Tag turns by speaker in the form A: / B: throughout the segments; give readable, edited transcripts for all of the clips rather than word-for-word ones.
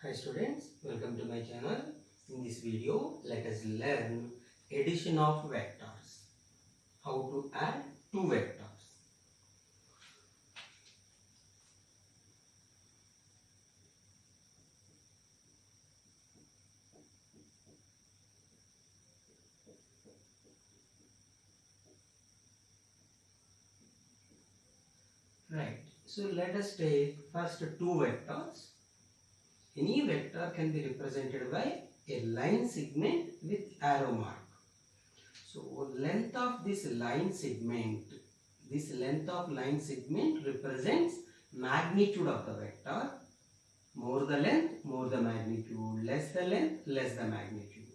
A: Hi students, welcome to my channel. In this video, let us learn addition of vectors. How to add two vectors. Right. So let us take first two vectors. Any vector can be represented by a line segment with arrow mark. So length of this line segment represents magnitude of the vector. More the length, more the magnitude. Less the length, less the magnitude.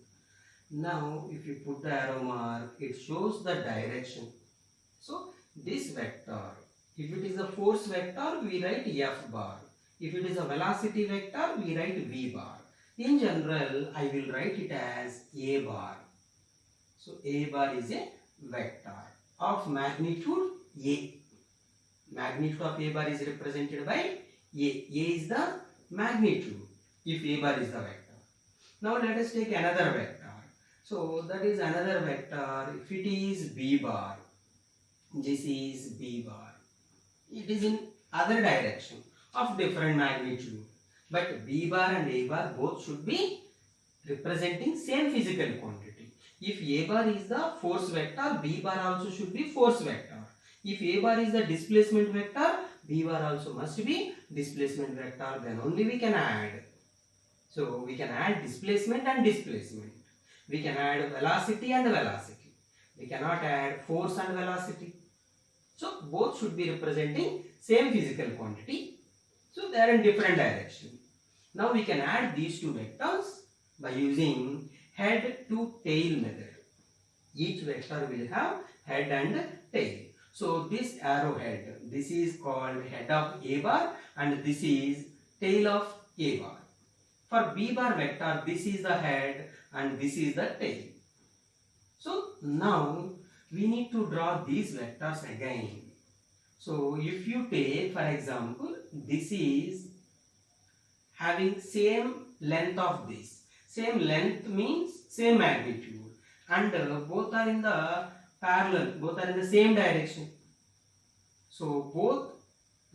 A: Now, if you put the arrow mark, it shows the direction. So, this vector, if it is a force vector, we write F bar. If it is a velocity vector, we write V bar. In general, I will write it as A bar. So, A bar is a vector of magnitude A. Magnitude of A bar is represented by A. A is the magnitude if A bar is the vector. Now let us take another vector. So that is another vector. If it is B bar, this is B bar. It is in other direction of different magnitude. But B bar and A bar both should be representing same physical quantity. If A bar is the force vector, B bar also should be force vector. If A bar is the displacement vector, B bar also must be displacement vector, then only we can add. So we can add displacement and displacement. We can add velocity and velocity. We cannot add force and velocity. So both should be representing same physical quantity. So they are in different direction. Now we can add these two vectors by using head to tail method. Each vector will have head and tail. So this arrowhead, this is called head of A bar and this is tail of A bar. For B bar vector, this is the head and this is the tail. So now we need to draw these vectors again. So if you take, for example, this is having same length of this. Same length means same magnitude and both are in the parallel, both are in the same direction. So both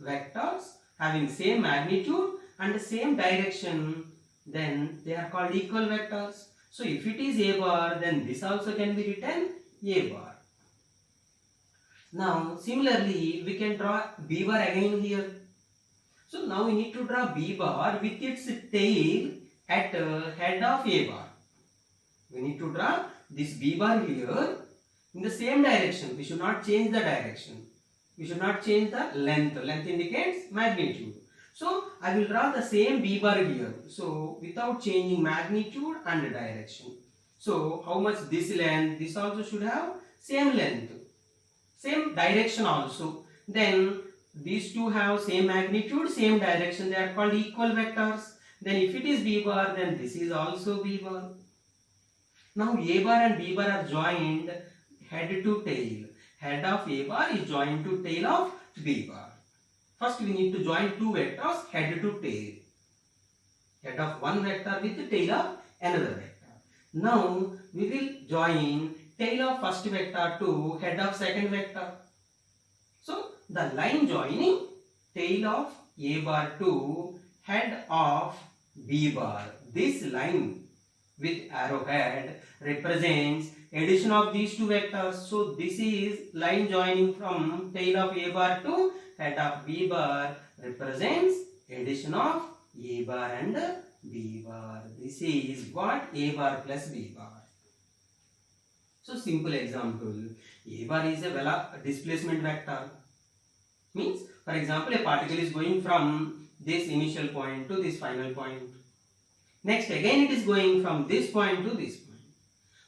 A: vectors having same magnitude and the same direction, then they are called equal vectors. So if it is A bar, then this also can be written A bar. Now similarly, we can draw B bar again here. So now we need to draw B bar with its tail at head of A bar. We need to draw this B bar here in the same direction. We should not change the direction. We should not change the length. Length indicates magnitude. So I will draw the same B bar here. So without changing magnitude and direction. So how much this length? This also should have same length. Same direction also. Then these two have same magnitude, same direction. They are called equal vectors. Then if it is B bar, then this is also B bar. Now A bar and B bar are joined head to tail. Head of A bar is joined to tail of B bar. First we need to join two vectors head to tail. Head of one vector with the tail of another vector. Now we will join tail of first vector to head of second vector. So the line joining tail of A bar to head of B bar. This line with arrowhead represents addition of these two vectors. So this is line joining from tail of A bar to head of B bar represents addition of A bar and B bar. This is what? A bar plus B bar. So simple example, A bar is a displacement vector. Means, for example, a particle is going from this initial point to this final point. Next again it is going from this point to this point.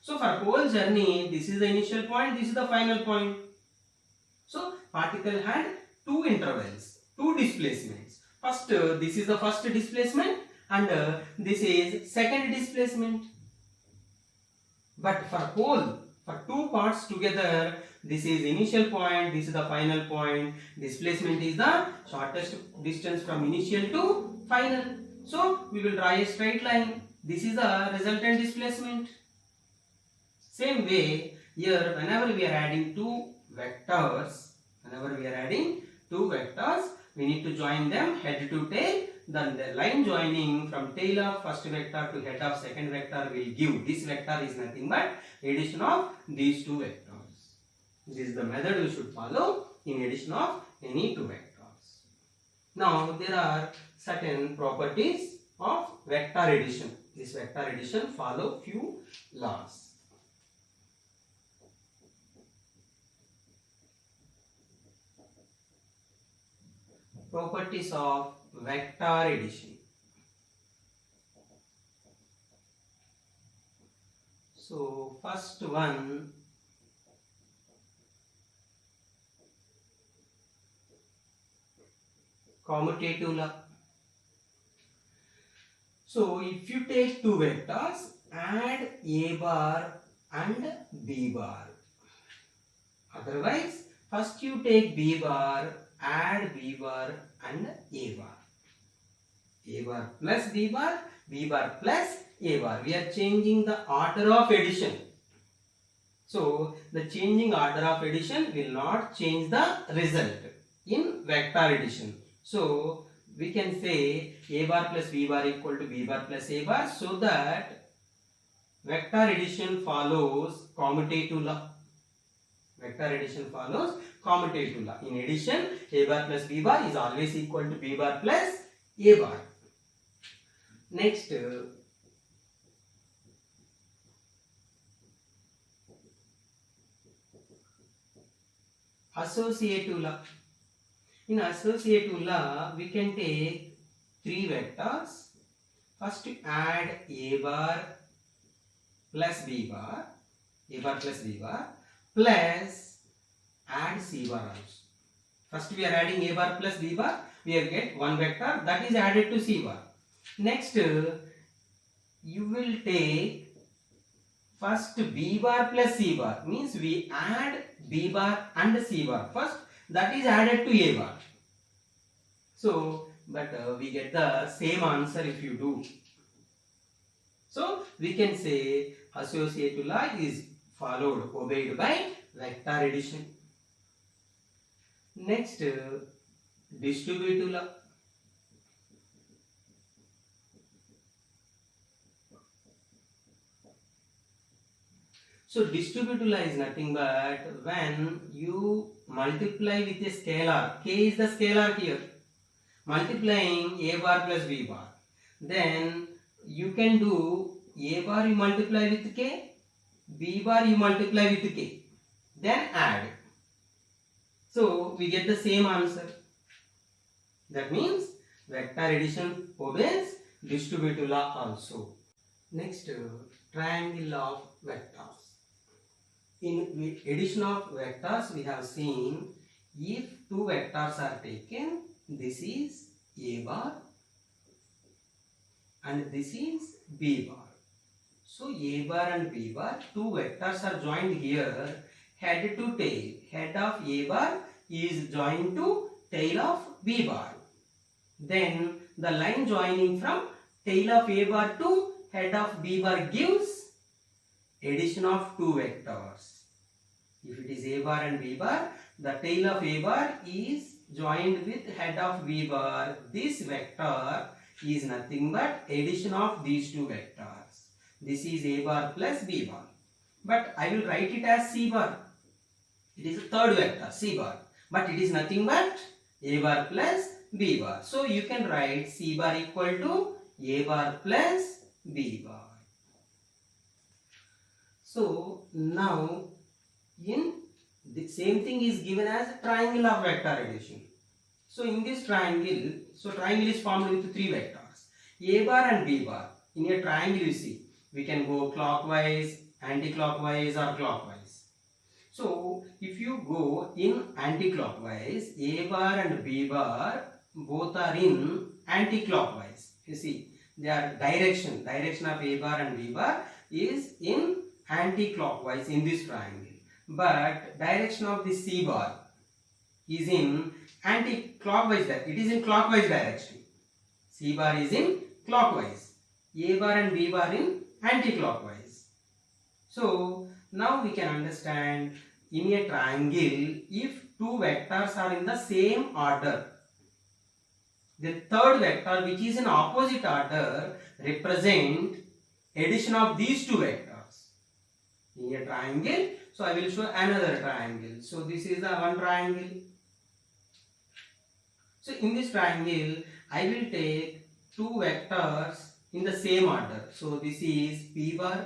A: So for whole journey, this is the initial point, this is the final point. So particle had two intervals, two displacements. First, this is the first displacement and this is second displacement. But for two parts together, this is initial point, this is the final point. Displacement is the shortest distance from initial to final. So we will draw a straight line. This is the resultant displacement. Same way, here whenever we are adding two vectors, we need to join them head to tail. Then the line joining from tail of first vector to head of second vector will give this vector is nothing but addition of these two vectors. This is the method we should follow in addition of any two vectors. Now there are certain properties of vector addition. This vector addition follow few laws. Properties of vector addition. So first one, commutative law. So if you take two vectors, add a bar and b bar. Otherwise, first you take b bar, add b bar and a bar. A bar plus b bar plus a bar. We are changing the order of addition. So the changing order of addition will not change the result in vector addition. So we can say a bar plus b bar equal to b bar plus a bar, so that vector addition follows commutative law. Vector addition follows commutative law. In addition, a bar plus b bar is always equal to b bar plus a bar. Next, associative law. In associative law, we can take three vectors. First, add a bar plus b bar, plus add c bar also. First, we are adding a bar plus b bar. We will get one vector that is added to c bar. Next, you will take first b bar plus c bar, means we add b bar and c bar first, that is added to a bar. So, but we get the same answer if you do. So, we can say associative law is obeyed by vector addition. Next, distributive law. So distributive law is nothing but when you multiply with a scalar, k is the scalar here, multiplying a bar plus b bar, then you can do a bar you multiply with k, b bar you multiply with k, then add. So we get the same answer. That means vector addition obeys distributive law also. Next, triangle of vectors. In addition of vectors, we have seen if two vectors are taken, this is a bar and this is b bar. So a bar and b bar, two vectors are joined here, head to tail. Head of a bar is joined to tail of b bar. Then the line joining from tail of a bar to head of b bar gives addition of two vectors. If it is a bar and b bar, the tail of a bar is joined with head of b bar. This vector is nothing but addition of these two vectors. This is a bar plus b bar. But I will write it as c bar. It is a third vector, c bar. But it is nothing but a bar plus b bar. So you can write c bar equal to a bar plus b bar. So now in the same thing is given as triangle of vector addition. So in this triangle, triangle is formed with three vectors, a bar and b bar. In a triangle you see, we can go clockwise, anti-clockwise or clockwise. So if you go in anti-clockwise, a bar and b bar both are in anti-clockwise. You see, their direction of a bar and b bar is in anti-clockwise in this triangle. But direction of the c bar is in anti-clockwise. It is in clockwise direction. C bar is in clockwise. A bar and B bar in anti-clockwise. So now we can understand in a triangle, if two vectors are in the same order, the third vector which is in opposite order represent addition of these two vectors in a triangle. So I will show another triangle. So this is the one triangle. So in this triangle, I will take two vectors in the same order. So this is P bar,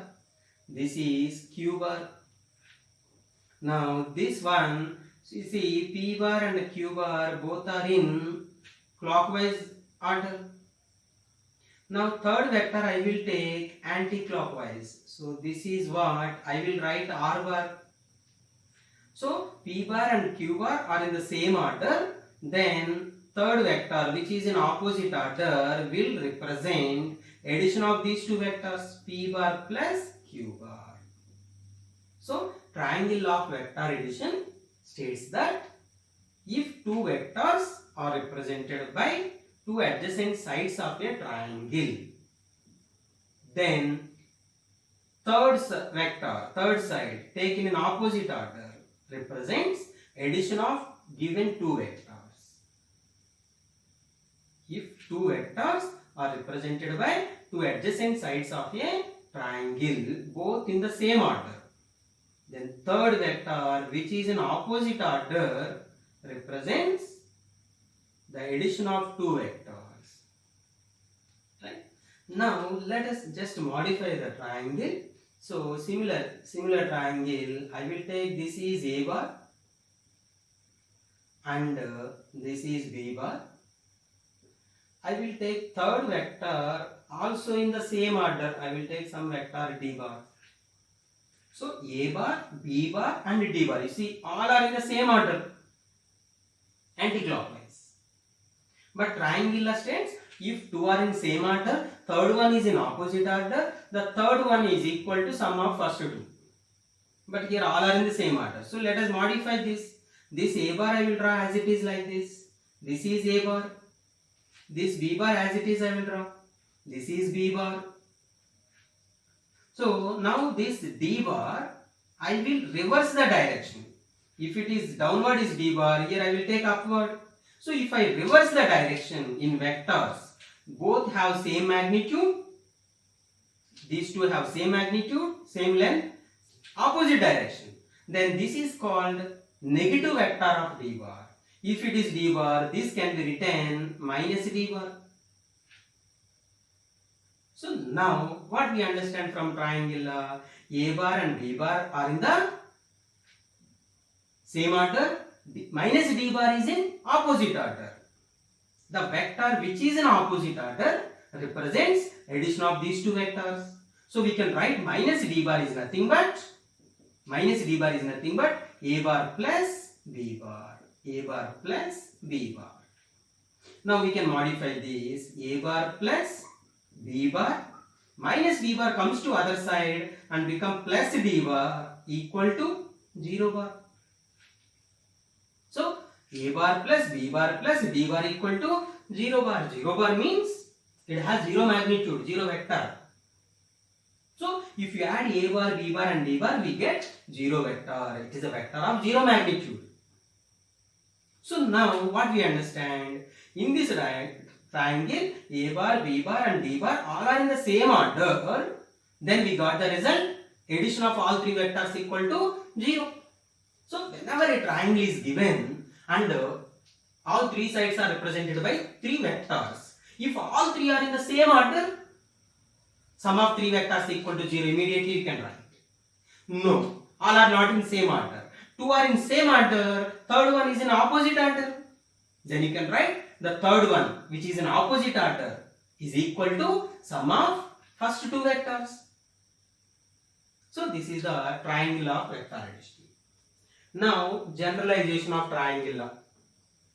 A: this is Q bar. Now this one, so you see P bar and Q bar both are in clockwise order. Now third vector I will take anti-clockwise. So this is what I will write R bar. So P bar and Q bar are in the same order. Then third vector which is in opposite order will represent addition of these two vectors P bar plus Q bar. So triangle of vector addition states that if two vectors are represented by two adjacent sides of a triangle, then third side taken in opposite order represents addition of given two vectors. If two vectors are represented by two adjacent sides of a triangle both in the same order, then third vector which is in opposite order represents the addition of two vectors. Right? Now let us just modify the triangle. So similar triangle, I will take this is A bar and this is B bar. I will take third vector also in the same order. I will take some vector D bar. So A bar, B bar and D bar. You see all are in the same order, anti-clockwise. But triangle states if two are in same order, third one is in opposite order, the third one is equal to sum of first two. But here all are in the same order. So let us modify this. This A bar I will draw as it is like this. This is A bar. This B bar as it is I will draw. This is B bar. So now this D bar I will reverse the direction. If it is downward is D bar, here I will take upward. So if I reverse the direction in vectors, both have same magnitude. These two have same magnitude, same length, opposite direction. Then this is called negative vector of D bar. If it is D bar, this can be written minus D bar. So now what we understand from triangle, A bar and B bar are in the same order. Minus D bar is in opposite order. The vector which is in opposite order represents addition of these two vectors. So we can write minus D bar is nothing but A bar plus B bar. A bar plus B bar. Now we can modify this. A bar plus B bar minus B bar comes to other side and become plus D bar equal to 0 bar. So A bar plus B bar plus D bar equal to 0 bar. 0 bar means it has 0 magnitude, 0 vector. So if you add A bar, B bar and D bar, we get 0 vector. It is a vector of 0 magnitude. So now what we understand, in this triangle A bar, B bar and D bar all are in the same order. Then we got the result, addition of all three vectors equal to 0. So whenever a triangle is given and all three sides are represented by three vectors, if all three are in the same order, sum of three vectors equal to 0, immediately you can write. No, all are not in same order. Two are in same order, third one is in opposite order. Then you can write the third one which is in opposite order is equal to sum of first two vectors. So this is the triangle of vector addition. Now generalization of triangle law.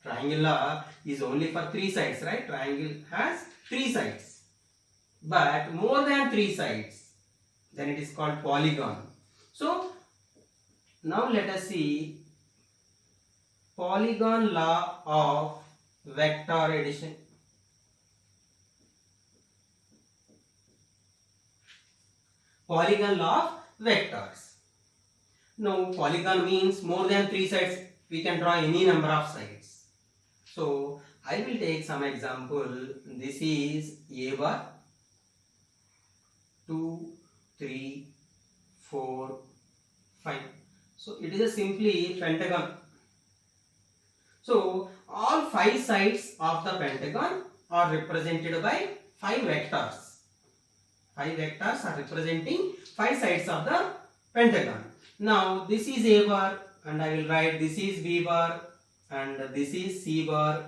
A: Triangle law is only for three sides, right? Triangle has three sides. But more than three sides, then it is called polygon. So now let us see polygon law of vector addition. Polygon law of vectors. Now polygon means more than 3 sides. We can draw any number of sides. So I will take some example. This is A bar, 2, 3, 4, 5. So it is a simply pentagon. So all 5 sides of the pentagon are represented by 5 vectors. 5 vectors are representing 5 sides of the pentagon. Now this is A bar and I will write this is B bar and this is C bar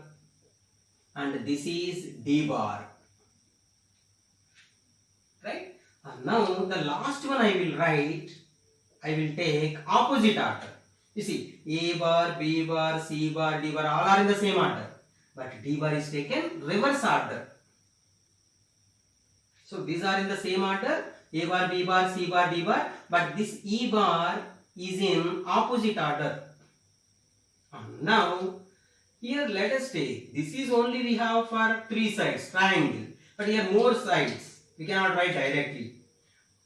A: and this is D bar. Right? And now the last one I will write, I will take opposite order. You see, A bar, B bar, C bar, D bar all are in the same order. But D bar is taken reverse order. So these are in the same order. A bar, B bar, C bar, D bar. But this E bar is in opposite order. And now here let us take, this is only we have for 3 sides, triangle. But here more sides. We cannot write directly.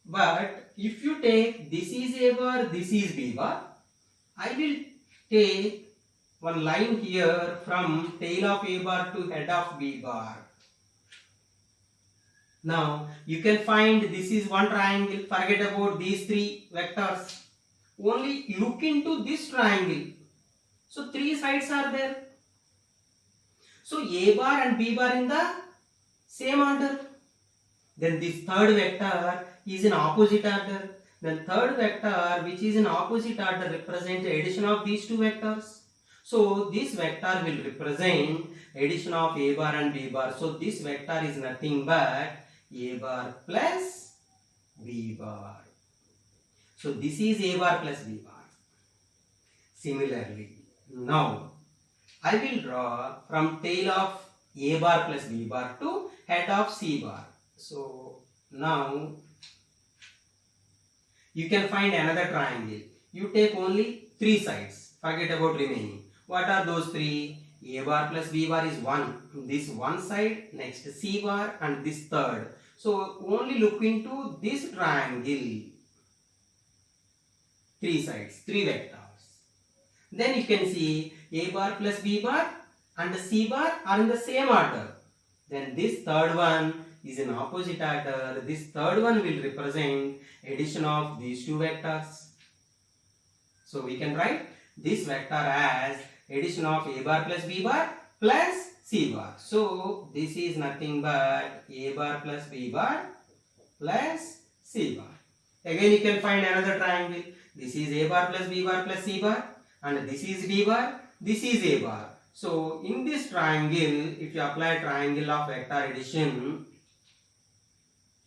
A: But if you take this is A bar, this is B bar, I will take one line here from tail of A bar to head of B bar. Now you can find this is one triangle. Forget about these 3 vectors. Only look into this triangle. So 3 sides are there. So A bar and B bar in the same order. Then this third vector is in opposite order. Then third vector which is in opposite order represents the addition of these 2 vectors. So this vector will represent addition of A bar and B bar. So this vector is nothing but A bar plus B bar. So this is A bar plus B bar. Similarly, now I will draw from tail of A bar plus B bar to head of C bar. So now you can find another triangle. You take only 3 sides. Forget about remaining. What are those 3? A bar plus B bar is 1. This one side, next C bar and this third. So only look into this triangle. 3 sides, 3 vectors. Then you can see A bar plus B bar and C bar are in the same order. Then this third one is in opposite order. This third one will represent addition of these 2 vectors. So we can write this vector as addition of A bar plus B bar plus C bar. So this is nothing but A bar plus B bar plus C bar. Again you can find another triangle. This is A bar plus B bar plus C bar and this is D bar, this is A bar. So in this triangle, if you apply triangle of vector addition,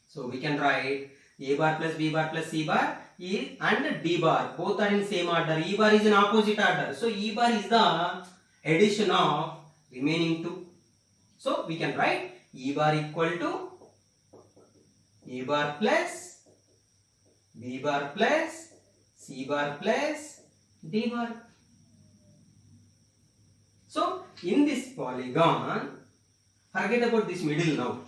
A: so we can write A bar plus B bar plus C bar and D bar, both are in same order. E bar is in opposite order. So E bar is the addition of remaining 2. So we can write E bar equal to A bar plus B bar plus C bar plus D bar. So in this polygon, forget about this middle now.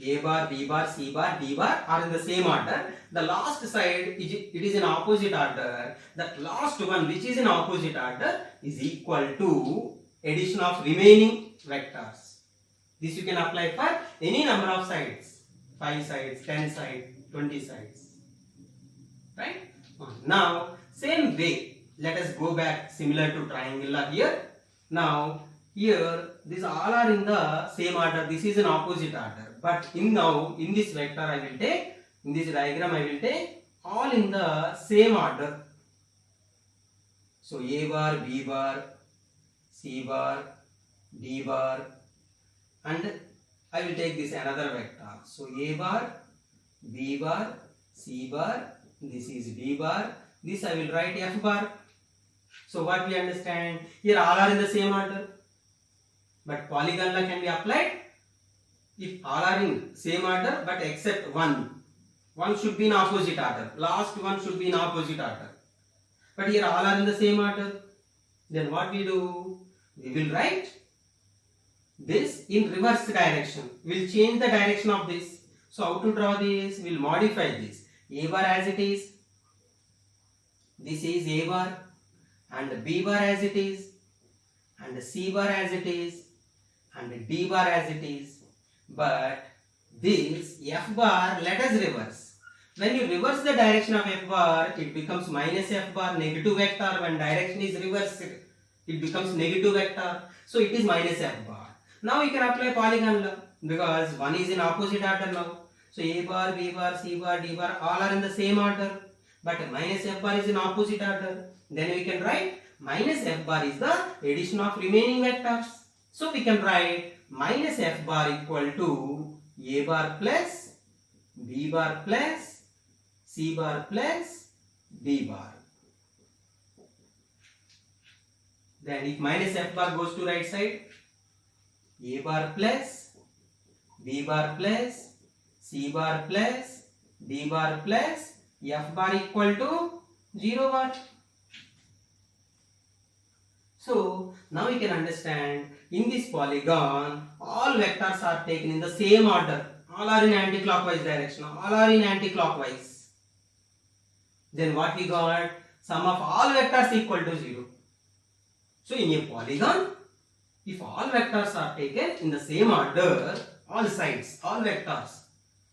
A: A bar, B bar, C bar, D bar are in the same order. The last side, it is in opposite order. That last one which is in opposite order is equal to addition of remaining vectors. This you can apply for any number of sides. 5 sides, 10 sides, 20 sides. Right? Now, same way, let us go back similar to triangular here. Now, here, these all are in the same order. This is in opposite order. But in this vector I will take, in this diagram I will take all in the same order. So A bar, B bar, C bar, D bar and I will take this another vector. So A bar, B bar, C bar, this is D bar, this I will write F bar. So what we understand, here all are in the same order. But polygon law can be applied if all are in same order but except one. One should be in opposite order. Last one should be in opposite order. But here all are in the same order. Then what we do? We will write this in reverse direction. We will change the direction of this. So how to draw this? We will modify this. A bar as it is, this is A bar, and B bar as it is, and C bar as it is, and D bar as it is. But this F bar, let us reverse. When you reverse the direction of F bar, it becomes minus F bar, negative vector. When direction is reversed, it becomes negative vector. So it is minus F bar. Now you can apply polygon law because one is in opposite order now. So A bar, B bar, C bar, D bar all are in the same order. But minus F bar is in opposite order. Then we can write minus F bar is the addition of remaining vectors. So we can write minus F bar equal to A bar plus B bar plus C bar plus D bar. Then if minus F bar goes to right side, A bar plus B bar plus C bar plus D bar plus F bar equal to 0 bar. So now we can understand in this polygon all vectors are taken in the same order. All are in anti-clockwise direction. All are in anti-clockwise. Then what we got? Sum of all vectors equal to 0. So in a polygon, if all vectors are taken in the same order, all sides, all vectors,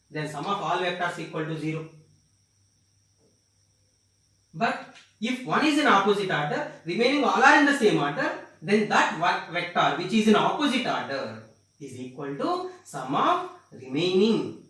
A: then sum of all vectors equal to 0. But if one is in opposite order, remaining all are in the same order, then that vector which is in opposite order is equal to sum of remaining